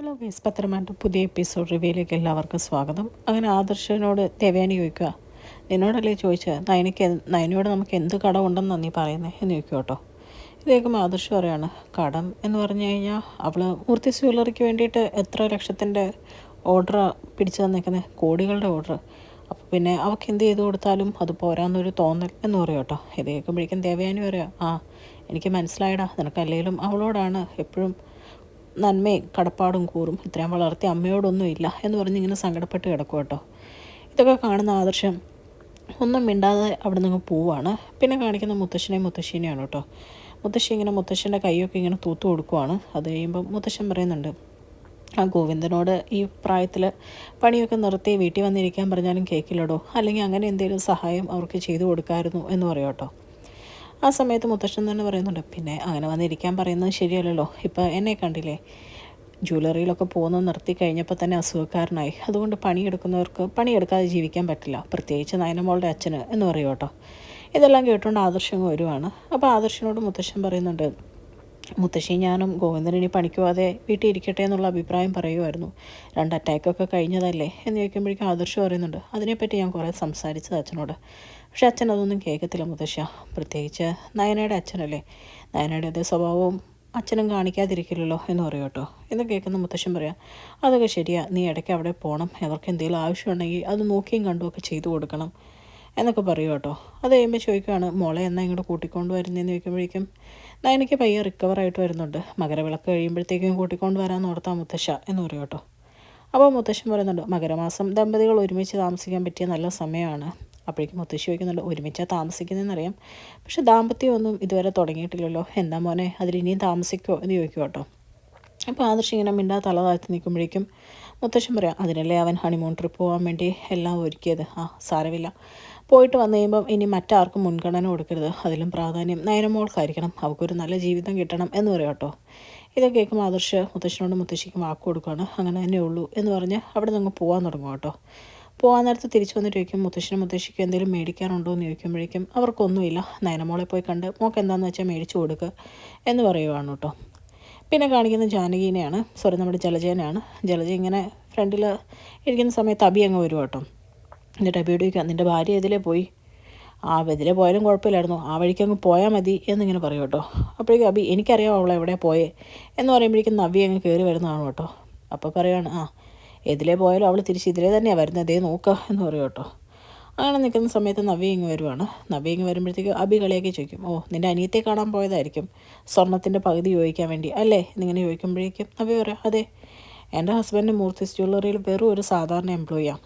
Hello guys, പത്തരമായിട്ട് പുതിയ episode റിവ്യൂയിലേക്ക് എല്ലാവർക്കും സ്വാഗതം. അങ്ങനെ ആദർശനോട് ദേവയാനി ചോദിക്കുക, നിന്നോടല്ലേ ചോദിച്ചത് നയനയോട് നമുക്ക് എന്ത് കടമുണ്ടെന്നാണ് നീ പറയുന്നത് എന്ന് ചോദിക്കുക കേട്ടോ. ഇത് കേൾക്കുമ്പോൾ ആദർശ് പറയാണ്, കടം എന്ന് പറഞ്ഞു കഴിഞ്ഞാൽ അവൾ മൂർത്തി ജ്വല്ലറിക്ക് വേണ്ടിയിട്ട് എത്ര ലക്ഷത്തിൻ്റെ ഓർഡർ പിടിച്ചു തന്നേക്കുന്നത്, കോടികളുടെ ഓർഡർ. അപ്പോൾ പിന്നെ അവൾക്ക് എന്ത് ചെയ്ത് കൊടുത്താലും അത് പോരാന്നൊരു തോന്നൽ എന്ന് പറയും കേട്ടോ. ഇത് കേൾക്കുമ്പോഴേക്കും ദേവയാനി പറയാം, എനിക്ക് മനസ്സിലായടാ, നിനക്കല്ലെങ്കിലും അവളോടാണ് എപ്പോഴും നന്മയും കടപ്പാടും കൂറും, ഇത്രയും വളർത്തിയ അമ്മയോടൊന്നും ഇല്ല എന്ന് പറഞ്ഞ് ഇങ്ങനെ സങ്കടപ്പെട്ട് കിടക്കും കേട്ടോ. ഇതൊക്കെ കാണുന്ന ആദർശം ഒന്നും മിണ്ടാതെ അവിടെ നിന്ന് പോവാണ്. പിന്നെ കാണിക്കുന്ന മുത്തശ്ശനെയും മുത്തശ്ശീനെയാണ് കേട്ടോ. മുത്തശ്ശി ഇങ്ങനെ മുത്തശ്ശൻ്റെ കൈയൊക്കെ ഇങ്ങനെ തൂത്തു കൊടുക്കുവാണ്. അത് കഴിയുമ്പോൾ മുത്തശ്ശൻ പറയുന്നുണ്ട്, ഗോവിന്ദനോട് ഈ പ്രായത്തിൽ പണിയൊക്കെ നിർത്തി വീട്ടിൽ വന്നിരിക്കാൻ പറഞ്ഞാലും കേൾക്കില്ലടോ, അല്ലെങ്കിൽ അങ്ങനെ എന്തെങ്കിലും സഹായം അവർക്ക് ചെയ്തു കൊടുക്കാമായിരുന്നു എന്ന് പറയും കേട്ടോ. ആ സമയത്ത് മുത്തശ്ശൻ തന്നെ പറയുന്നുണ്ട്, പിന്നെ അങ്ങനെ വന്നിരിക്കാൻ പറയുന്നത് ശരിയല്ലല്ലോ, ഇപ്പോൾ എന്നെ കണ്ടില്ലേ, ജ്വല്ലറിയിലൊക്കെ പോകുന്നത് നിർത്തി കഴിഞ്ഞപ്പോൾ തന്നെ അസുഖക്കാരനായി. അതുകൊണ്ട് പണിയെടുക്കുന്നവർക്ക് പണിയെടുക്കാതെ ജീവിക്കാൻ പറ്റില്ല, പ്രത്യേകിച്ച് നയനമോളുടെ അച്ഛന് എന്ന് പറയും കേട്ടോ. ഇതെല്ലാം കേട്ടുകൊണ്ട് ആദർശം വരുവാണ്. അപ്പോൾ ആദർശനോട് മുത്തശ്ശൻ പറയുന്നുണ്ട്, മുത്തശ്ശി ഞാനും ഗോവിന്ദനി പണിക്ക് പോകാതെ വീട്ടിൽ ഇരിക്കട്ടെ എന്നുള്ള അഭിപ്രായം പറയുമായിരുന്നു. 2 അറ്റാക്കൊക്കെ കഴിഞ്ഞതല്ലേ എന്ന് ചോദിക്കുമ്പോഴേക്കും ആദർശം പറയുന്നുണ്ട്, അതിനെപ്പറ്റി ഞാൻ കുറേ സംസാരിച്ചത് അച്ഛനോട്, പക്ഷെ അച്ഛൻ അതൊന്നും കേൾക്കത്തില്ല മുത്തശ്ശ, പ്രത്യേകിച്ച് നയനയുടെ അച്ഛനല്ലേ, നയനയുടെ അതേ സ്വഭാവവും അച്ഛനും കാണിക്കാതിരിക്കില്ലല്ലോ എന്ന് പറയും കേട്ടോ. ഇത് കേൾക്കുന്ന മുത്തശ്ശൻ പറയാം, അതൊക്കെ ശരിയാ, നീ ഇടയ്ക്ക് അവിടെ പോകണം, അവർക്ക് എന്തെങ്കിലും ആവശ്യമുണ്ടെങ്കിൽ അത് നോക്കിയും കണ്ടുമൊക്കെ ചെയ്തു കൊടുക്കണം എന്നൊക്കെ പറയും കേട്ടോ. അത് കഴിയുമ്പോൾ ചോദിക്കുകയാണ്, മോളെ എന്നാൽ ഇങ്ങോട്ട് കൂട്ടിക്കൊണ്ട് വരുന്നതെന്ന് ചോദിക്കുമ്പോഴേക്കും നയനയ്ക്ക് പയ്യെ റിക്കവറായിട്ട് വരുന്നുണ്ട്, മകരവിളക്ക് കഴിയുമ്പോഴത്തേക്കും കൂട്ടിക്കൊണ്ട് വരാമെന്ന് ഓർത്താൽ മുത്തശ്ശ എന്ന് പറയും കേട്ടോ. അപ്പോൾ മുത്തശ്ശൻ പറയുന്നുണ്ട്, മകരമാസം ദമ്പതികൾ ഒരുമിച്ച് താമസിക്കാൻ പറ്റിയ നല്ല സമയമാണ്. അപ്പോഴേക്കും മുത്തശ്ശി ചോദിക്കുന്നുണ്ട്, ഒരുമിച്ചാണ് താമസിക്കുന്നതെന്നറിയാം, പക്ഷെ ദാമ്പത്യമൊന്നും ഇതുവരെ തുടങ്ങിയിട്ടില്ലല്ലോ, എന്താ മോനെ അതിലിനിയും താമസിക്കുമോ എന്ന് ചോദിക്കും കേട്ടോ. അപ്പോൾ ആദർശം ഇങ്ങനെ മിണ്ടാ തല താഴ്ത്തി നിൽക്കുമ്പോഴേക്കും മുത്തശ്ശൻ പറയാം, അതിനല്ലേ അവൻ ഹണിമൂൺ ട്രിപ്പ് പോകാൻ വേണ്ടി എല്ലാം ഒരുക്കിയത്, സാരമില്ല, പോയിട്ട് വന്നു കഴിയുമ്പം ഇനി മറ്റാർക്കും മുൻഗണന കൊടുക്കരുത്, അതിലും പ്രാധാന്യം നയനമോൾക്കായിരിക്കണം, അവൾക്കൊരു നല്ല ജീവിതം കിട്ടണം എന്ന് പറയും കേട്ടോ. ഇതൊക്കെ കേൾക്കുമ്പോൾ ആദർശ് മുത്തശ്ശനോട് മുത്തശ്ശിക്ക് വാക്ക് കൊടുക്കുകയാണ്, അങ്ങനെ തന്നെ ഉള്ളൂ എന്ന് പറഞ്ഞ് അവിടെ നിന്ന് പോകാൻ തുടങ്ങും കേട്ടോ. പോകാൻ നേരത്ത് തിരിച്ചു വന്നിട്ട് ചോദിക്കും, മുത്തശ്ശനും മുത്തശ്ശിക്ക് എന്തെങ്കിലും മേടിക്കാനുണ്ടോ എന്ന് ചോദിക്കുമ്പോഴേക്കും അവർക്കൊന്നുമില്ല, നയനമോളെ പോയി കണ്ട് മോൾക്ക് എന്താണെന്ന് വെച്ചാൽ മേടിച്ചു കൊടുക്കുക എന്ന് പറയുവാണ് കേട്ടോ. പിന്നെ കാണിക്കുന്ന ജാനകീനെയാണ്, നമ്മുടെ ജലജേനെയാണ്. ജലജ ഇങ്ങനെ ഫ്രണ്ടിൽ ഇരിക്കുന്ന സമയത്ത് അബി അങ്ങ് വരും കേട്ടോ. എന്നിട്ട് അബിയോട് ചോദിക്കുക, നിൻ്റെ ഭാര്യ ഇതിലേ പോയി, ഇതിലേ പോയാലും കുഴപ്പമില്ലായിരുന്നു, ആ വഴിക്ക് അങ്ങ് പോയാൽ മതി എന്നിങ്ങനെ പറയും കേട്ടോ. അപ്പോഴേക്കും അബി, എനിക്കറിയാം അവളെ എവിടെ പോയേ എന്ന് പറയുമ്പോഴേക്കും നവ്യ അങ്ങ് കയറി വരുന്നതാണ് കേട്ടോ. അപ്പോൾ പറയുകയാണ്, എതിലേ പോയാലും അവൾ തിരിച്ച് ഇതിലേ തന്നെയാണ് വരുന്നത്, ദേ നോക്കുക എന്ന് പറയും കേട്ടോ. അങ്ങനെ നിൽക്കുന്ന സമയത്ത് നവ്യ ഇങ്ങ് വരുവാണ്. നവ്യ ഇങ്ങ് വരുമ്പോഴത്തേക്ക് അബി കളിയാക്കി ചോദിക്കും, നിൻ്റെ അനിയത്തെ കാണാൻ പോയതായിരിക്കും സ്വർണ്ണത്തിൻ്റെ പകുതി ചോദിക്കാൻ വേണ്ടി അല്ലേ എന്നിങ്ങനെ ചോദിക്കുമ്പോഴേക്കും നവ്യ പറയാം, അതെ, എൻ്റെ ഹസ്ബൻഡ് മൂർത്തിസ് ജ്വല്ലറിയിൽ വെറും ഒരു സാധാരണ എംപ്ലോയിയാണ്,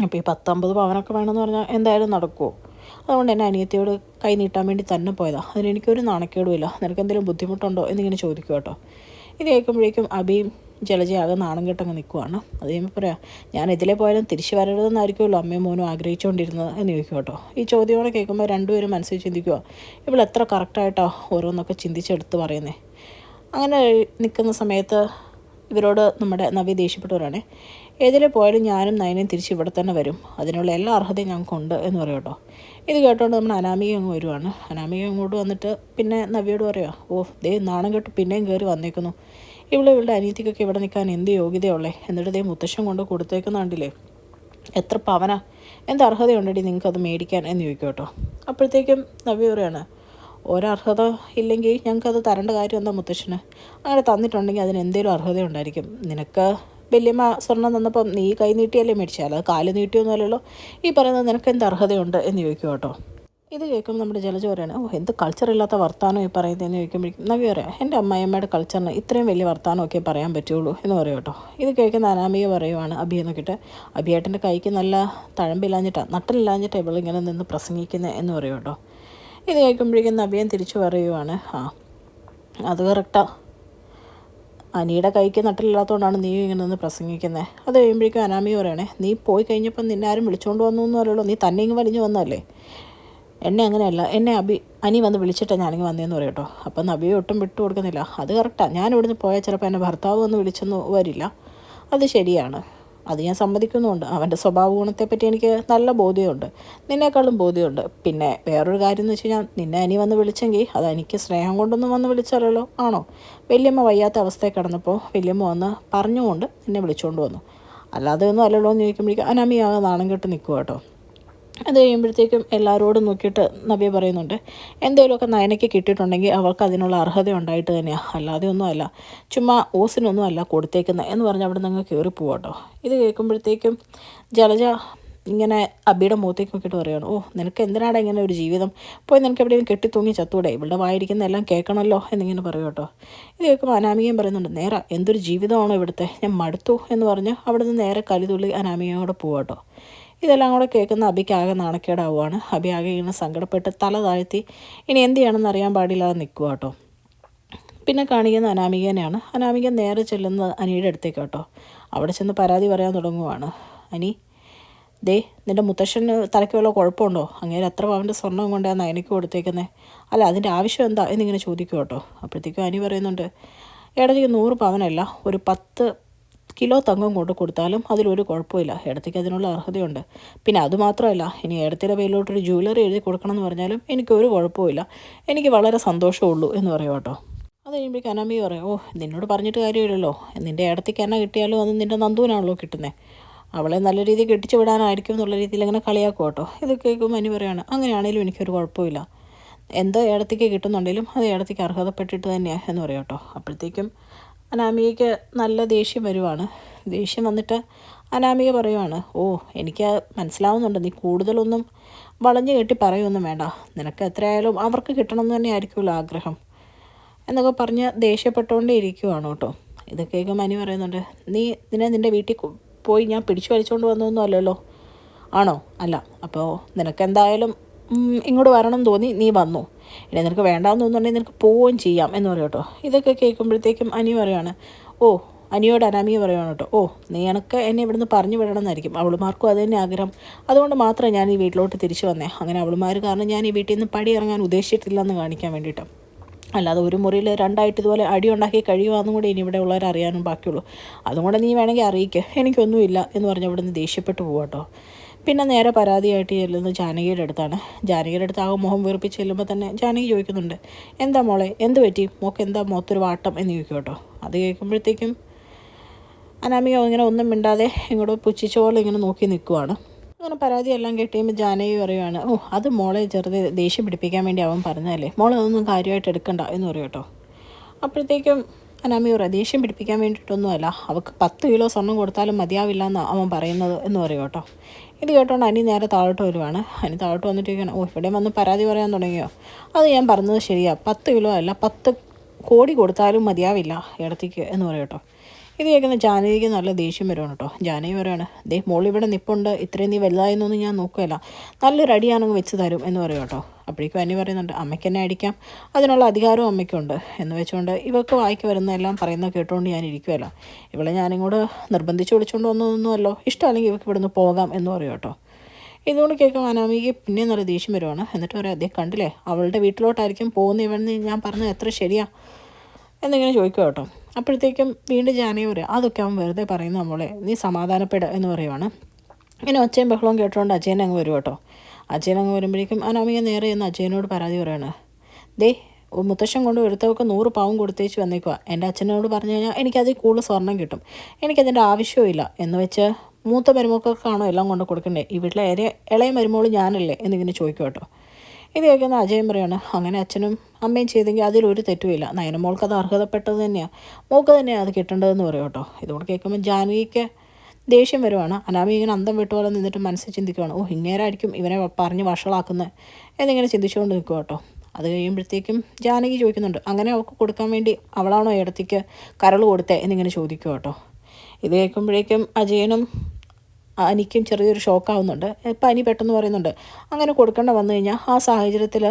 അപ്പോൾ ഈ 10-50 പവനൊക്കെ വേണമെന്ന് പറഞ്ഞാൽ എന്തായാലും നടക്കുമോ, അതുകൊണ്ട് എൻ്റെ അനിയത്തിയോട് കൈ നീട്ടാൻ വേണ്ടി തന്നെ പോയതാണ്, അതിനെനിക്കൊരു നാണക്കേടുമില്ല, നിനക്ക് എന്തെങ്കിലും ബുദ്ധിമുട്ടുണ്ടോ എന്നിങ്ങനെ ചോദിക്കും കേട്ടോ. ഇത് കേൾക്കുമ്പോഴേക്കും അബിയും ജലജയാകെ നാണം കെട്ടങ്ങ് നിൽക്കുവാണ്. അത് കഴിയുമ്പോൾ പറയാം, ഞാൻ ഇതിലേ പോയാലും തിരിച്ചു വരരുതെന്നായിരിക്കുമല്ലോ അമ്മയും മോനും ആഗ്രഹിച്ചുകൊണ്ടിരുന്നത് എന്ന് ചോദിക്കും കേട്ടോ. ഈ ചോദ്യമോടെ കേൾക്കുമ്പോൾ രണ്ടുപേരും മനസ്സിൽ ചിന്തിക്കുക, ഇവൾ എത്ര കറക്റ്റായിട്ടാണ് ഓരോന്നൊക്കെ ചിന്തിച്ചെടുത്ത് പറയുന്നത്. അങ്ങനെ നിൽക്കുന്ന സമയത്ത് ഇവരോട് നമ്മുടെ നവ്യ ദേഷ്യപ്പെട്ടവരാണ്, ഏതിലെ പോയാലും ഞാനും നയനയും തിരിച്ച് ഇവിടെ തന്നെ വരും, അതിനുള്ള എല്ലാ അർഹതയും ഞങ്ങൾക്കുണ്ട് എന്ന് പറയും കേട്ടോ. ഇത് കേട്ടോണ്ട് നമ്മുടെ അനാമിക അങ്ങ് വരുവാണ്. അനാമിക അങ്ങോട്ട് വന്നിട്ട് പിന്നെ നവ്യോട് പറയുക, ദേ നാണം കെട്ട് പിന്നെയും കയറി വന്നേക്കുന്നു, ഇവളുടെ അനിയത്തിക്കൊക്കെ ഇവിടെ നിൽക്കാൻ എന്ത് യോഗ്യതയുള്ളേ, എന്നിട്ട് ദേ മുത്തശ്ശൻ കൊണ്ട് കൊടുത്തേക്കുന്ന കണ്ടില്ലേ, എത്ര പവന, എന്ത് അർഹതയുണ്ടടി നിങ്ങൾക്കത് മേടിക്കാൻ എന്ന് ചോദിക്കും കേട്ടോ. അപ്പോഴത്തേക്കും നവ്യ പറയാണ്, ഒരർഹത ഇല്ലെങ്കിൽ ഞങ്ങൾക്കത് തരേണ്ട കാര്യം എന്താ മുത്തശ്ശന്, അങ്ങനെ തന്നിട്ടുണ്ടെങ്കിൽ അതിന് എന്തെങ്കിലും അർഹത ഉണ്ടായിരിക്കും, നിനക്ക് വല്യമ്മ സ്വർണ്ണം തന്നപ്പം നീ കൈ നീട്ടിയല്ലേ മേടിച്ചാൽ, അത് കാല് നീട്ടിയൊന്നുമല്ലല്ലോ, ഈ പറയുന്നത് നിനക്ക് എന്ത് അർഹതയുണ്ട് എന്ന് ചോദിക്കും കേട്ടോ. ഇത് കേൾക്കുമ്പോൾ നമ്മുടെ ജലജ പറയാണ്, എന്ത് കൾച്ചറില്ലാത്ത വർത്താനം ഈ പറയുന്നതെന്ന് ചോദിക്കുമ്പോഴേക്കും നവ്യ പറയാം, എൻ്റെ അമ്മായിയമ്മയുടെ കൾച്ചറിന് ഇത്രയും വലിയ വർത്താനമൊക്കെ പറയാൻ പറ്റുള്ളൂ എന്ന് പറയും കേട്ടോ. ഇത് കേൾക്കുന്ന അനാമിക പറയുവാണ് അബി എന്നൊക്കെ, അബിയേട്ടൻ്റെ കൈക്ക് നല്ല തഴമ്പില്ലാഞ്ഞിട്ടാണ്, നട്ടലില്ലാഞ്ഞിട്ടാണ് ഇവളിങ്ങനെ നിന്ന് പ്രസംഗിക്കുന്നത് എന്ന് പറയും കേട്ടോ. ഇത് കേൾക്കുമ്പോഴേക്കും നവ്യൻ തിരിച്ചു പറയുവാണ്, അത് കറക്റ്റാണ്, അനിയുടെ കൈക്ക് നട്ടിലില്ലാത്തതുകൊണ്ടാണ് നീ ഇങ്ങനെ നിന്ന് പ്രസംഗിക്കുന്നത്. അത് കഴിയുമ്പോഴേക്കും അനാമിക പറയണേ, നീ പോയി കഴിഞ്ഞപ്പം നിന്നെ ആരും വിളിച്ചുകൊണ്ട് വന്നു എന്ന് പറയല്ലോ, നീ തന്നെ ഇങ്ങ് വലിഞ്ഞു വന്നല്ലേ, എന്നെ അങ്ങനെയല്ല, എന്നെ അനി വന്ന് വിളിച്ചിട്ടാണ് ഞാനിങ്ങ് വന്നതെന്ന് പറയും കേട്ടോ. അപ്പം നബിയെ ഒട്ടും വിട്ടു കൊടുക്കുന്നില്ല, അത് കറക്റ്റാണ്, ഞാൻ ഇവിടുന്ന് പോയാൽ ചിലപ്പോൾ എന്നെ ഭർത്താവ് വന്ന് വിളിച്ചൊന്നും വരില്ല, അത് ശരിയാണ്, അത് ഞാൻ സമ്മതിക്കുന്നുമുണ്ട്. അവൻ്റെ സ്വഭാവ ഗുണത്തെപ്പറ്റി എനിക്ക് നല്ല ബോധ്യമുണ്ട്, നിന്നേക്കാളും ബോധ്യമുണ്ട്. പിന്നെ വേറൊരു കാര്യം എന്ന് വെച്ച് കഴിഞ്ഞാൽ, നിന്നെ അനി വന്ന് വിളിച്ചെങ്കിൽ അത് എനിക്ക് സ്നേഹം കൊണ്ടൊന്നും വന്ന് വിളിച്ചാലല്ലോ, ആണോ? വല്യമ്മ വയ്യാത്ത അവസ്ഥയിൽ കിടന്നപ്പോൾ വല്യമ്മ വന്ന് പറഞ്ഞുകൊണ്ട് നിന്നെ വിളിച്ചുകൊണ്ട് വന്നു. അല്ലാതെ ഒന്നും അല്ലല്ലോ എന്ന് ചോദിക്കുമ്പോഴേക്കും അനാമിയാകെ നാണം കെട്ട് നിൽക്കുക കേട്ടോ. അത് കഴിയുമ്പോഴത്തേക്കും എല്ലാവരോടും നോക്കിയിട്ട് നവ്യ പറയുന്നുണ്ട്, എന്തെങ്കിലുമൊക്കെ നയനയ്ക്ക് കിട്ടിയിട്ടുണ്ടെങ്കിൽ അവൾക്ക് അതിനുള്ള അർഹത ഉണ്ടായിട്ട് തന്നെയാണ്, അല്ലാതെ ഒന്നും അല്ല, ചുമ്മാ ഓസിനൊന്നും അല്ല കൊടുത്തേക്കുന്നത് എന്ന് പറഞ്ഞ് അവിടെ നിന്ന് കയറി പോവാട്ടോ. ഇത് കേൾക്കുമ്പോഴത്തേക്കും ജലജ ഇങ്ങനെ അബിയുടെ മുഖത്തേക്ക് നോക്കിയിട്ട് പറയുകയാണ്, ഓ നിനക്ക് എന്തിനാണ് ഇങ്ങനെ ഒരു ജീവിതം, പോയി നിനക്ക് എവിടെയും കെട്ടിത്തൂങ്ങി ചത്തൂടെ, ഇവളുടെ വായിരിക്കുന്ന എല്ലാം കേൾക്കണമല്ലോ എന്നിങ്ങനെ പറയും കേട്ടോ. ഇത് കേൾക്കുമ്പോൾ അനാമികയും പറയുന്നുണ്ട്, നേരെ എന്തൊരു ജീവിതമാണോ ഇവിടുത്തെ, ഞാൻ മടുത്തു എന്ന് പറഞ്ഞ് അവിടെ നിന്ന് നേരെ കലിതുള്ളി അനാമികയും കൂടെ പോവാട്ടോ. ഇതെല്ലാം കൂടെ കേൾക്കുന്ന അബിക്ക് ആകെ നാണക്കേടാവുകയാണ്. അബി ആകെ ഇങ്ങനെ സങ്കടപ്പെട്ട് തല താഴ്ത്തി ഇനി എന്ത് ചെയ്യണമെന്ന് അറിയാൻ പാടില്ലാതെ നിൽക്കുക കേട്ടോ. പിന്നെ കാണിക്കുന്ന അനാമികനെയാണ്. അനാമിക നേരെ ചെല്ലുന്നത് അനിയുടെ അടുത്തേക്ക് കേട്ടോ. അവിടെ ചെന്ന് പരാതി പറയാൻ തുടങ്ങുവാണ്. അനി, ദേ നിൻ്റെ മുത്തശ്ശന് തലയ്ക്ക് വല്ല കുഴപ്പമുണ്ടോ, അങ്ങനെ എത്ര പവൻ്റെ സ്വർണ്ണം കൊണ്ടാണ് നയനയ്ക്ക് കൊടുത്തേക്കുന്നത്, അല്ല അതിൻ്റെ ആവശ്യം എന്താ എന്നിങ്ങനെ ചോദിക്കും കേട്ടോ. അപ്പോഴത്തേക്കും അനി പറയുന്നുണ്ട്, ഇടത്തേക്ക് 100 പവനല്ല, ഒരു 10 കിലോ തങ്കം കൊണ്ട് കൊടുത്താലും അതിലൊരു കുഴപ്പമില്ല, ഇടത്തേക്ക് അതിനുള്ള അർഹതയുണ്ട്. പിന്നെ അതുമാത്രമല്ല, ഇനി ഇടത്തിൻ്റെ പേരിലോട്ടൊരു ജ്വല്ലറി എഴുതി കൊടുക്കണം എന്ന് പറഞ്ഞാലും എനിക്കൊരു കുഴപ്പമില്ല, എനിക്ക് വളരെ സന്തോഷമുള്ളൂ എന്ന് പറയും കേട്ടോ. അത് കഴിയുമ്പോഴേക്കും അനാമി പറയും, ഓ നിന്നോട് പറഞ്ഞിട്ട് കാര്യമില്ലല്ലോ, നിൻ്റെ ഇടത്തേക്ക് എന്നാ കിട്ടിയാലും അത് നിൻ്റെ നന്ദുവിനാണല്ലോ കിട്ടുന്നത്, അവളെ നല്ല രീതിയിൽ കെട്ടിച്ചു വിടാനായിരിക്കും എന്നുള്ള രീതിയിൽ ഇങ്ങനെ കളിയാക്കും കേട്ടോ. ഇത് കേൾക്കുമ്പോൾ അനി പറയാണ്, അങ്ങനെയാണെങ്കിലും എനിക്കൊരു കുഴപ്പമില്ല, എന്തോ ഇടത്തേക്ക് കിട്ടുന്നുണ്ടെങ്കിലും അത് ഇടത്തേക്ക് അർഹതപ്പെട്ടിട്ട് തന്നെയാണ് എന്ന് പറയും കേട്ടോ. അപ്പോഴത്തേക്കും അനാമികയ്ക്ക് നല്ല ദേഷ്യം വരുവാണ്. ദേഷ്യം വന്നിട്ട് അനാമിക പറയുവാണ്, ഓ എനിക്ക് മനസ്സിലാവുന്നുണ്ട്, നീ കൂടുതലൊന്നും വളഞ്ഞു കെട്ടി പറയുമൊന്നും വേണ്ട, നിനക്ക് എത്രയായാലും അവർക്ക് കിട്ടണമെന്ന് തന്നെ ആയിരിക്കുമല്ലോ ആഗ്രഹം എന്നൊക്കെ പറഞ്ഞ് ദേഷ്യപ്പെട്ടുകൊണ്ടേ ഇരിക്കുവാണ് കേട്ടോ. ഇത് കേൾക്കുമ്പോൾ അനി പറയുന്നുണ്ട്, നിന്റെ വീട്ടിൽ പോയി ഞാൻ പിടിച്ചു വലിച്ചുകൊണ്ട് വന്നതൊന്നും അല്ലല്ലോ, ആണോ? അല്ല. അപ്പോൾ നിനക്കെന്തായാലും ഇങ്ങോട്ട് വരണം തോന്നി, നീ വന്നു, ഇനി നിനക്ക് വേണ്ടാന്ന് തോന്നുന്നുണ്ടെങ്കിൽ നിനക്ക് പോവുകയും ചെയ്യാം എന്ന് പറയും കേട്ടോ. ഇതൊക്കെ കേൾക്കുമ്പോഴത്തേക്കും അനി പറയാണ്, ഓ അനിയോട് അനാമിക പറയുകയാണ് കേട്ടോ, ഓ നീ എനക്ക് എന്നെ ഇവിടുന്ന് പറഞ്ഞു വിടണമെന്നായിരിക്കും, അവളുമാർക്കും അത് തന്നെ ആഗ്രഹം, അതുകൊണ്ട് മാത്രമേ ഞാൻ ഈ വീട്ടിലോട്ട് തിരിച്ചു വന്നേ, അങ്ങനെ അവളുമാർ കാരണം ഞാൻ ഈ വീട്ടിൽ നിന്ന് പടി ഇറങ്ങാൻ ഉദ്ദേശിച്ചിട്ടില്ലെന്ന് കാണിക്കാൻ വേണ്ടിയിട്ട്, അല്ലാതെ ഒരു മുറിയിൽ രണ്ടായിട്ട് ഇതുപോലെ അടി ഉണ്ടാക്കി കഴിയുവാന്നും കൂടി ഇനി ഇവിടെ ഉള്ളവർ അറിയാനും ബാക്കിയുള്ളൂ, അതുകൊണ്ട് നീ വേണമെങ്കിൽ അറിയിക്കുക, എനിക്കൊന്നുമില്ല എന്ന് പറഞ്ഞ് അവിടെ നിന്ന് ദേഷ്യപ്പെട്ട് പോവാട്ടോ. പിന്നെ നേരെ പരാതിയായിട്ട് ചെല്ലുന്നത് ജാനകിയുടെ അടുത്താണ്. ജാനകിയുടെ അടുത്ത് ആകെ മുഖം വീർപ്പിച്ച് ചെല്ലുമ്പോൾ തന്നെ ജാനകി ചോദിക്കുന്നുണ്ട്, എന്താ മോളെ, എന്ത് പറ്റി, മോക്ക് എന്താ മുഖത്തൊരു വാട്ടം എന്ന് ചോദിക്കും കേട്ടോ. അത് കേൾക്കുമ്പോഴത്തേക്കും അനാമിക ഇങ്ങനെ ഒന്നും മിണ്ടാതെ ഇങ്ങോട്ട് പുച്ഛിച്ചോളം ഇങ്ങനെ നോക്കി നിൽക്കുവാണ്. അങ്ങനെ പരാതിയെല്ലാം കിട്ടിയുമ്പോൾ ജാനകി പറയുവാണ്, ഓ അത് മോളെ ചെറുത് ദേഷ്യം പിടിപ്പിക്കാൻ വേണ്ടി അവൻ പറഞ്ഞതല്ലേ, മോളെ അതൊന്നും കാര്യമായിട്ട് എടുക്കണ്ട എന്ന് പറയും കേട്ടോ. അപ്പോഴത്തേക്കും അനാമി പറയാം, ദേഷ്യം പിടിപ്പിക്കാൻ വേണ്ടിയിട്ടൊന്നുമല്ല, അവൾക്ക് 10 കിലോ സ്വർണ്ണം കൊടുത്താലും മതിയാവില്ല എന്നാണ് അവൻ പറയുന്നത് എന്ന് പറയും കേട്ടോ. ഇത് കേട്ടോണ്ട് അനി നേരെ താഴോട്ട് വരുവാണ്. അനി താഴോട്ട് വന്നിട്ടിരിക്കുകയാണ്, ഓ ഇവിടെ വന്ന് പരാതി പറയാൻ തുടങ്ങിയോ, അത് ഞാൻ പറഞ്ഞത് ശരിയാണ്, 10 കിലോ അല്ല 10 കോടി കൊടുത്താലും മതിയാവില്ല ഇടത്തേക്ക് എന്ന് പറയും കേട്ടോ. ഇത് കേൾക്കുന്ന ജാനകിക്ക് നല്ല ദേഷ്യം വരുവാണ് കേട്ടോ. ജാനകി പറയാണ്, ദേ മോളിവിടെ നിൽപ്പുണ്ട്, ഇത്രയും നീ വലുതായെന്നൊന്നും ഞാൻ നോക്കുകയില്ല, നല്ലൊരു അടിയാണെങ്കിൽ വെച്ച് തരും എന്ന് പറയും കേട്ടോ. അപ്പോഴേക്കും അനി പറയുന്നുണ്ട്, അമ്മയ്ക്ക് എന്നെ അടിക്കാം, അതിനുള്ള അധികാരവും അമ്മയ്ക്കുണ്ട് എന്ന് വെച്ചുകൊണ്ട് ഇവർക്ക് വായിക്ക് വരുന്നതെല്ലാം പറയുന്നത് കേട്ടുകൊണ്ട് ഞാൻ ഇരിക്കുമല്ലോ, ഇവളെ ഞാനിങ്ങോട്ട് നിർബന്ധിച്ച് വിളിച്ചുകൊണ്ട് വന്നതൊന്നുമല്ലോ, ഇഷ്ടമല്ലെങ്കിൽ ഇവർക്ക് ഇവിടുന്ന് പോകാം എന്ന് പറയും കേട്ടോ. ഇതുകൊണ്ട് കേൾക്കുമ്പോൾ അനാമിക്ക് പിന്നെ നല്ല ദേഷ്യം വരുവാണ്. എന്നിട്ട് പറയാം, അതേ കണ്ടില്ലേ, അവളുടെ വീട്ടിലോട്ടായിരിക്കും പോകുന്ന ഇവന്ന് ഞാൻ പറഞ്ഞത് എത്ര ശരിയാ എന്നിങ്ങനെ ചോദിക്കുക കേട്ടോ. അപ്പോഴത്തേക്കും വീണ്ടും ജാനകി പറയാം, അതൊക്കെ അവൻ വെറുതെ പറയുന്ന നമ്മളെ, നീ സമാധാനപ്പെടുക എന്ന് പറയുവാണ്. ഇങ്ങനെ ഒച്ചയും ബഹളവും കേട്ടുകൊണ്ട് അജയൻ അങ്ങ് വരും കേട്ടോ. അജയൻ അങ്ങ് വരുമ്പോഴേക്കും അനാമിക നേരെ എന്ന് അജയനോട് പരാതി പറയാണ്, ദേ മുത്തശ്ശൻ കൊണ്ട് ഒരുത്തവർക്ക് 100 പവൻ കൊടുത്തേച്ച് വന്നേക്കുക, എൻ്റെ അച്ഛനോട് പറഞ്ഞു കഴിഞ്ഞാൽ എനിക്കതിൽ കൂടുതൽ സ്വർണ്ണം കിട്ടും, എനിക്കതിൻ്റെ ആവശ്യമില്ല എന്ന് വെച്ച് മൂത്ത മരുമക്കൾക്കാണോ എല്ലാം കൊണ്ട് കൊടുക്കണ്ടേ, ഈ വീട്ടിലെ ഇളയ മരുമോൾ ഞാനല്ലേ എന്നിങ്ങനെ ചോദിക്കും കേട്ടോ. ഇത് കേൾക്കുന്ന അജയൻ പറയാണ്, അങ്ങനെ അച്ഛനും അമ്മയും ചെയ്തെങ്കിൽ അതിലൊരു തെറ്റുമില്ല, നയനമോൾക്ക് അത് അർഹതപ്പെട്ടത് തന്നെയാണ്, മോൾക്ക് തന്നെയാണ് അത് കിട്ടേണ്ടതെന്ന് പറയും കേട്ടോ. ഇതുകൊണ്ട് കേൾക്കുമ്പോൾ ജാനകിക്ക് ദേഷ്യം വരുവാണ്. അനാമി ഇങ്ങനെ അന്തം വിട്ടുപോലെ നിന്നിട്ട് മനസ്സിൽ ചിന്തിക്കുകയാണ്, ഓ ഇങ്ങേരായിരിക്കും ഇവനെ പറഞ്ഞ് വഷളാക്കുന്നത് എന്നിങ്ങനെ ചിന്തിച്ചുകൊണ്ട് നിൽക്കുക കേട്ടോ. അത് കഴിയുമ്പോഴത്തേക്കും ജാനകി ചോദിക്കുന്നുണ്ട്, അങ്ങനെ അവൾക്ക് കൊടുക്കാൻ വേണ്ടി അവളാണോ ഇടത്തേക്ക് കരൾ കൊടുത്തേ എന്നിങ്ങനെ ചോദിക്കുക കേട്ടോ. ഇത് കേൾക്കുമ്പോഴേക്കും അജയനും അനിക്കും ചെറിയൊരു ഷോക്കാവുന്നുണ്ട്. ഇപ്പം അനി പെട്ടെന്ന് പറയുന്നുണ്ട്, അങ്ങനെ കൊടുക്കേണ്ട വന്നു കഴിഞ്ഞാൽ ആ സാഹചര്യത്തിൽ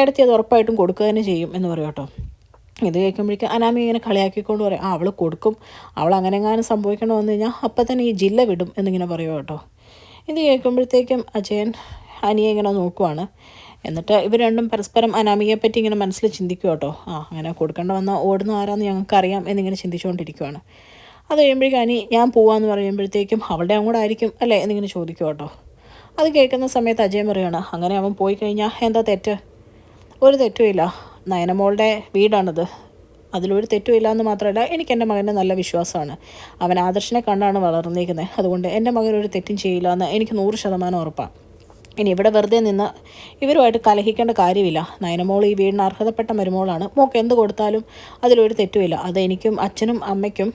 ഇടത്തി അത് ഉറപ്പായിട്ടും കൊടുക്കുക തന്നെ ചെയ്യും എന്ന് പറയും കേട്ടോ. ഇത് കേൾക്കുമ്പോഴേക്കും അനാമി ഇങ്ങനെ കളിയാക്കിക്കൊണ്ട് പറയും, അവൾ കൊടുക്കും, അവൾ അങ്ങനെ എങ്ങാനും സംഭവിക്കണം വന്നു കഴിഞ്ഞാൽ അപ്പം തന്നെ ഈ ജില്ല വിടും എന്നിങ്ങനെ പറയും കേട്ടോ. ഇത് കേൾക്കുമ്പോഴത്തേക്കും അജയൻ അനിയെ ഇങ്ങനെ നോക്കുവാണ്. എന്നിട്ട് ഇവർ രണ്ടും പരസ്പരം അനാമികയെ പറ്റി ഇങ്ങനെ മനസ്സിൽ ചിന്തിക്കും കേട്ടോ. അങ്ങനെ കൊടുക്കേണ്ട വന്നാൽ ഓടുന്ന ആരാന്ന് ഞങ്ങൾക്കറിയാം എന്നിങ്ങനെ ചിന്തിച്ചുകൊണ്ടിരിക്കുവാണ്. അത് കഴിയുമ്പോഴേക്കും അനി ഞാൻ പോവാന്ന് പറയുമ്പോഴത്തേക്കും അവളുടെ അങ്ങോട്ട് ആയിരിക്കും അല്ലേ എന്നിങ്ങനെ ചോദിക്കും കേട്ടോ. അത് കേൾക്കുന്ന സമയത്ത് അജയൻ പറയുകയാണ്, അങ്ങനെ അവൻ പോയി കഴിഞ്ഞാൽ എന്താ തെറ്റ്? ഒരു തെറ്റുമില്ല, നയനമോളുടെ വീടാണിത്, അതിലൊരു തെറ്റുമില്ല എന്ന് മാത്രമല്ല എനിക്ക് എൻ്റെ മകനെ നല്ല വിശ്വാസമാണ്. അവൻ ആദർശിനെ കണ്ടാണ് വളർന്നിരിക്കുന്നത്. അതുകൊണ്ട് എൻ്റെ മകൻ ഒരു തെറ്റും ചെയ്യില്ല എന്ന് എനിക്ക് 100% ഉറപ്പാണ്. ഇനി ഇവിടെ വെറുതെ നിന്ന് ഇവരുമായിട്ട് കലഹിക്കേണ്ട കാര്യമില്ല. നയനമോൾ ഈ വീടിന് അർഹതപ്പെട്ട മരുമോളാണ്. മോൾക്ക് എന്ത് കൊടുത്താലും അതിലൊരു തെറ്റുമില്ല. അത് എനിക്കും അച്ഛനും അമ്മയ്ക്കും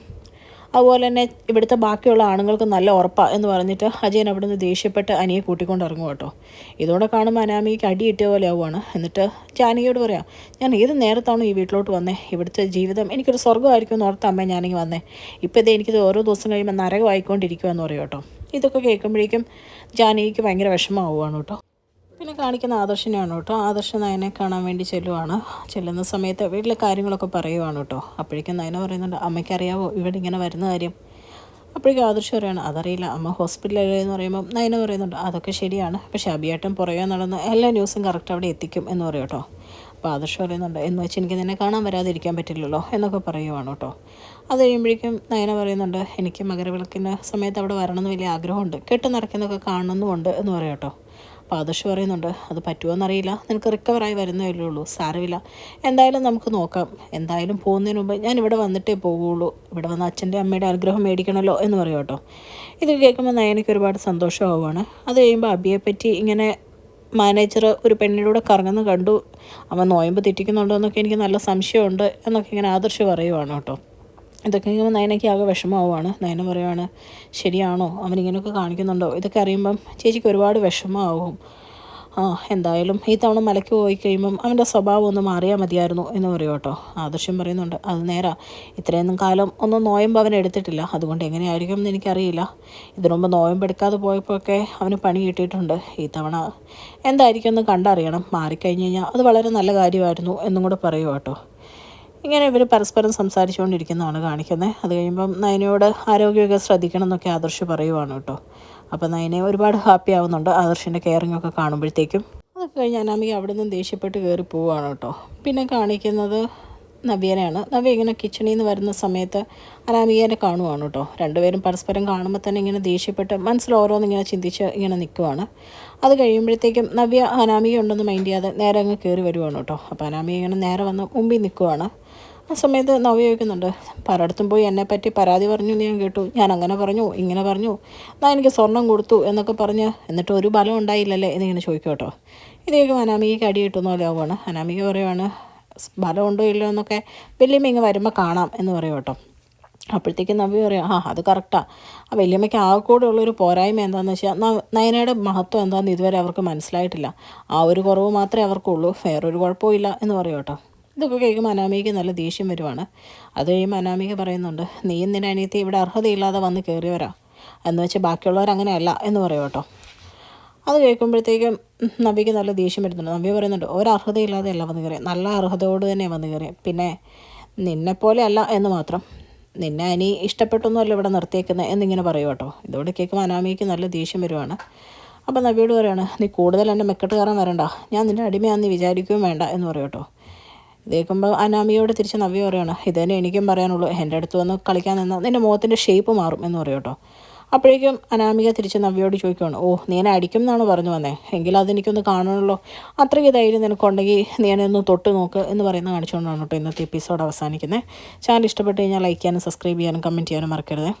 അതുപോലെ തന്നെ ഇവിടുത്തെ ബാക്കിയുള്ള ആണുങ്ങൾക്ക് നല്ല ഉറപ്പാണ് എന്ന് പറഞ്ഞിട്ട് അജയൻ അവിടെ നിന്ന് ദേഷ്യപ്പെട്ട് അനിയെ കൂട്ടിക്കൊണ്ട് ഇറങ്ങും കേട്ടോ. ഇതോടെ കാണുമ്പോൾ അനാമിക്ക് അടി കിട്ടിയ പോലെ ആവുകയാണ്. എന്നിട്ട് ജാനകിയോട് പറയാം, ഞാൻ ഏത് നേരത്താണോ ഈ വീട്ടിലോട്ട് വന്നേ, ഇവിടുത്തെ ജീവിതം എനിക്കൊരു സ്വർഗ്ഗമായിരിക്കും എന്ന് ഓർത്ത് അമ്മ ഞാനിങ്ങ് വന്നേ. ഇപ്പോൾ ഇത് എനിക്കിത് ഓരോ ദിവസം കഴിയുമ്പോൾ നരകമായിക്കൊണ്ടിരിക്കുമെന്ന് പറയും കേട്ടോ. ഇതൊക്കെ കേൾക്കുമ്പോഴേക്കും ജാനകിക്ക് ഭയങ്കര വിഷമമാവുകയാണ് കേട്ടോ. പിന്നെ കാണിക്കുന്ന ആദർശനെയാണ് കേട്ടോ. ആദർശ് നയനെ കാണാൻ വേണ്ടി ചെല്ലുവാണ്. ചെല്ലുന്ന സമയത്ത് വീട്ടിലെ കാര്യങ്ങളൊക്കെ പറയുവാണ് കേട്ടോ. അപ്പോഴേക്കും നയന പറയുന്നുണ്ട്, അമ്മയ്ക്കറിയാവോ ഇവിടെ ഇങ്ങനെ വരുന്ന കാര്യം? അപ്പോഴേക്കും ആദർശ് പറയുകയാണ്, അതറിയില്ല അമ്മ ഹോസ്പിറ്റലിൽ എന്ന് പറയുമ്പോൾ നയന പറയുന്നുണ്ട്, അതൊക്കെ ശരിയാണ്, പക്ഷേ അഭിയേട്ടൻ പുറകെ നടന്ന് എല്ലാ ന്യൂസും കറക്റ്റ് അവിടെ എത്തിക്കും എന്ന് പറയും കേട്ടോ. അപ്പോൾ ആദർശ് പറയുന്നുണ്ട്, എന്ന് വെച്ച് എനിക്ക് നിന്നെ കാണാൻ വരാതിരിക്കാൻ പറ്റില്ലല്ലോ എന്നൊക്കെ പറയുവാണ് കേട്ടോ. അത് കഴിയുമ്പോഴേക്കും നയന പറയുന്നുണ്ട്, എനിക്ക് മകരവിളക്കിന് സമയത്ത് അവിടെ വരണമെന്ന് വലിയ ആഗ്രഹമുണ്ട്, കെട്ട് നിറയ്ക്കുന്നതൊക്കെ കാണണമെന്നുമുണ്ട് എന്ന് പറയും കേട്ടോ. അപ്പോൾ ആദർശ് പറയുന്നുണ്ട്, അത് പറ്റുമോയെന്നറിയില്ല, നിനക്ക് റിക്കവറായി വരുന്നതല്ലേ ഉള്ളൂ, സാരമില്ല, എന്തായാലും നമുക്ക് നോക്കാം, എന്തായാലും പോകുന്നതിന് മുമ്പ് ഞാൻ ഇവിടെ വന്നിട്ടേ പോകുള്ളൂ, ഇവിടെ വന്ന് അച്ഛൻ്റെ അമ്മയുടെ അനുഗ്രഹം മേടിക്കണമല്ലോ എന്ന് പറയും കേട്ടോ. ഇത് കേൾക്കുമ്പോൾ നയനയ്ക്ക് ഒരുപാട് സന്തോഷമാവുകയാണ്. അത് കഴിയുമ്പോൾ അബിയെപ്പറ്റി ഇങ്ങനെ മാനേജർ ഒരു പെണ്ണിലൂടെ കറങ്ങുന്ന കണ്ടു, അവൻ നോയമ്പ് തെറ്റിക്കുന്നുണ്ടോ എന്നൊക്കെ എനിക്ക് നല്ല സംശയമുണ്ട് എന്നൊക്കെ ഇങ്ങനെ ആദർശ് പറയുവാണ് കേട്ടോ. ഇതൊക്കെ ഇങ്ങനെ നയനയ്ക്ക് ആകെ വിഷമമാവുകയാണ്. നയന പറയുവാണ്, ശരിയാണോ അവനിങ്ങനെയൊക്കെ കാണിക്കുന്നുണ്ടോ? ഇതൊക്കെ അറിയുമ്പം ചേച്ചിക്ക് ഒരുപാട് വിഷമമാവും. എന്തായാലും ഈ തവണ മലയ്ക്ക് പോയി കഴിയുമ്പം അവൻ്റെ സ്വഭാവം ഒന്ന് മാറിയാൽ മതിയായിരുന്നു എന്ന് പറയും കേട്ടോ. ആദർശം പറയുന്നുണ്ട്, അത് നേരാ, ഇത്രയൊന്നും കാലം ഒന്നും നോയമ്പ് അവൻ എടുത്തിട്ടില്ല, അതുകൊണ്ട് എങ്ങനെയായിരിക്കും എന്ന് എനിക്കറിയില്ല. ഇതിനു മുമ്പ് നോയമ്പെടുക്കാതെ പോയപ്പോഴൊക്കെ അവന് പണി കിട്ടിയിട്ടുണ്ട്. ഈ തവണ എന്തായിരിക്കും എന്ന് കണ്ടറിയണം, മാറിക്കഴിഞ്ഞ് കഴിഞ്ഞാൽ അത് വളരെ നല്ല കാര്യമായിരുന്നു എന്നും കൂടെ പറയും കേട്ടോ. ഇങ്ങനെ ഇവർ പരസ്പരം സംസാരിച്ചുകൊണ്ടിരിക്കുന്നതാണ് കാണിക്കുന്നത്. അത് കഴിയുമ്പം നയനയോട് ആരോഗ്യമൊക്കെ ശ്രദ്ധിക്കണം എന്നൊക്കെ ആദർശ് പറയുവാണ് കേട്ടോ. അപ്പോൾ നയനെ ഒരുപാട് ഹാപ്പി ആവുന്നുണ്ട് ആദർശിൻ്റെ കെയറിങ് ഒക്കെ കാണുമ്പോഴത്തേക്കും. അതൊക്കെ കഴിഞ്ഞ് അനാമിക അവിടെ നിന്ന് ദേഷ്യപ്പെട്ട് കയറി പോവുകയാണ് കേട്ടോ. പിന്നെ കാണിക്കുന്നത് നവ്യനെയാണ്. നവ്യ ഇങ്ങനെ കിച്ചണിൽ നിന്ന് വരുന്ന സമയത്ത് അനാമികേനെ കാണുവാണ് കേട്ടോ. രണ്ടുപേരും പരസ്പരം കാണുമ്പോൾ തന്നെ ഇങ്ങനെ ദേഷ്യപ്പെട്ട് മനസ്സിൽ ഓരോന്നിങ്ങനെ ചിന്തിച്ച് ഇങ്ങനെ നിൽക്കുവാണ്. അത് കഴിയുമ്പോഴത്തേക്കും നവ്യ അനാമിക ഉണ്ടെന്ന് മൈൻഡ് ചെയ്യാതെ നേരെ അങ്ങ് കയറി വരുവാണ് കേട്ടോ. അപ്പോൾ അനാമിക ഇങ്ങനെ നേരെ വന്ന് മുമ്പിൽ നിൽക്കുവാണ്. ആ സമയത്ത് നവ്യ ചോദിക്കുന്നുണ്ട്, പലയിടത്തും പോയി എന്നെപ്പറ്റി പരാതി പറഞ്ഞു എന്ന് ഞാൻ കേട്ടു, ഞാൻ അങ്ങനെ പറഞ്ഞു ഇങ്ങനെ പറഞ്ഞു, ഞാൻ എനിക്ക് സ്വർണം കൊടുത്തു എന്നൊക്കെ പറഞ്ഞ് എന്നിട്ട് ഒരു ബലം ഉണ്ടായില്ലല്ലേ എന്നിങ്ങനെ ചോദിക്കും കേട്ടോ. ഇതേക്കും അനാമികയ്ക്ക് അടി കിട്ടുന്ന പോലെ ആവുകയാണ്. അനാമിക പറയുവാണ്, ബലം ഉണ്ടോ ഇല്ലയോ എന്നൊക്കെ വല്യമ്മ ഇങ്ങ് വരുമ്പോൾ കാണാം എന്ന് പറയും കേട്ടോ. അപ്പോഴത്തേക്കും നവ്യ പറയാം, അത് കറക്റ്റാണ്, ആ വല്യമ്മയ്ക്ക് ആകെക്കൂടെ ഉള്ളൊരു പോരായ്മ എന്താണെന്ന് വെച്ചാൽ നയനയുടെ മഹത്വം എന്താണെന്ന് ഇതുവരെ അവർക്ക് മനസ്സിലായിട്ടില്ല, ആ ഒരു കുറവ് മാത്രമേ അവർക്കുള്ളൂ, വേറൊരു കുഴപ്പമില്ല എന്ന് പറയും കേട്ടോ. ഇതൊക്കെ കേൾക്കുമ്പോൾ അനാമികയ്ക്ക് നല്ല ദേഷ്യം വരുവാണ്. അത് കഴിയുമ്പോൾ അനാമിക പറയുന്നുണ്ട്, നീ നിന്റെ അനിയത്തി ഇവിടെ അർഹതയില്ലാതെ വന്ന് കയറിയവരാ, എന്ന് വെച്ച് ബാക്കിയുള്ളവരങ്ങനെയല്ല എന്ന് പറയും കേട്ടോ. അത് കേൾക്കുമ്പോഴത്തേക്കും നവ്യയ്ക്ക് നല്ല ദേഷ്യം വരുന്നുണ്ട്. നവ്യ പറയുന്നുണ്ട്, ഒരർഹതയില്ലാതെ അല്ല വന്ന് കയറിയത്, നല്ല അർഹതയോട് തന്നെ വന്ന് കയറിയത്, പിന്നെ നിന്നെപ്പോലെ അല്ല എന്ന് മാത്രം, നിന്നെ അനി ഇഷ്ടപ്പെട്ടൊന്നുമല്ല ഇവിടെ നിർത്തിയേക്കുന്നത് എന്നിങ്ങനെ പറയും കേട്ടോ. ഇതോടെ കേൾക്കുമ്പോൾ അനാമികയ്ക്ക് നല്ല ദേഷ്യം വരുവാണ്. അപ്പോൾ നവ്യോട് പറയാണ്, നീ കൂടുതൽ എൻ്റെ മെക്കെട്ട് കയറാൻ വരണ്ട, ഞാൻ നിൻ്റെ അടിമയാണെന്ന് വിചാരിക്കുകയും വേണ്ട എന്ന് പറയും കേട്ടോ. ഇത് കേൾക്കുമ്പോൾ അനാമികയോട് തിരിച്ച് നവ്യ പറയുകയാണ്, ഇതന്നെ എനിക്കും പറയാനുള്ളൂ, എൻ്റെ അടുത്ത് വന്ന് കളിക്കാൻ നിന്നാൽ നിൻ്റെ മുഖത്തിൻ്റെ ഷേപ്പ് മാറും എന്ന് പറയും കേട്ടോ. അപ്പോഴേക്കും അനാമിക തിരിച്ച് നവ്യയോട് ചോദിക്കുകയാണ്, നീ എന്നെ അടിക്കും എന്നാണ് പറഞ്ഞു വന്നേ, എങ്കിൽ അതെനിക്കൊന്ന് കാണണമല്ലോ, അത്രയ്ക്ക് ധൈര്യം നിനക്കുണ്ടെങ്കിൽ നീ എന്നെ ഒന്ന് തൊട്ട് നോക്ക് എന്ന് പറയുന്നത് കാണിച്ചുകൊണ്ടാണ് കേട്ടോ ഇന്നത്തെ എപ്പിസോഡ് അവസാനിക്കുന്നത്. ചാനൽ ഇഷ്ടപ്പെട്ട് കഴിഞ്ഞാൽ ലൈക്ക് ചെയ്യാനും സബ്സ്ക്രൈബ് ചെയ്യാനും കമൻറ്റ് ചെയ്യാനും മറക്കരുത്.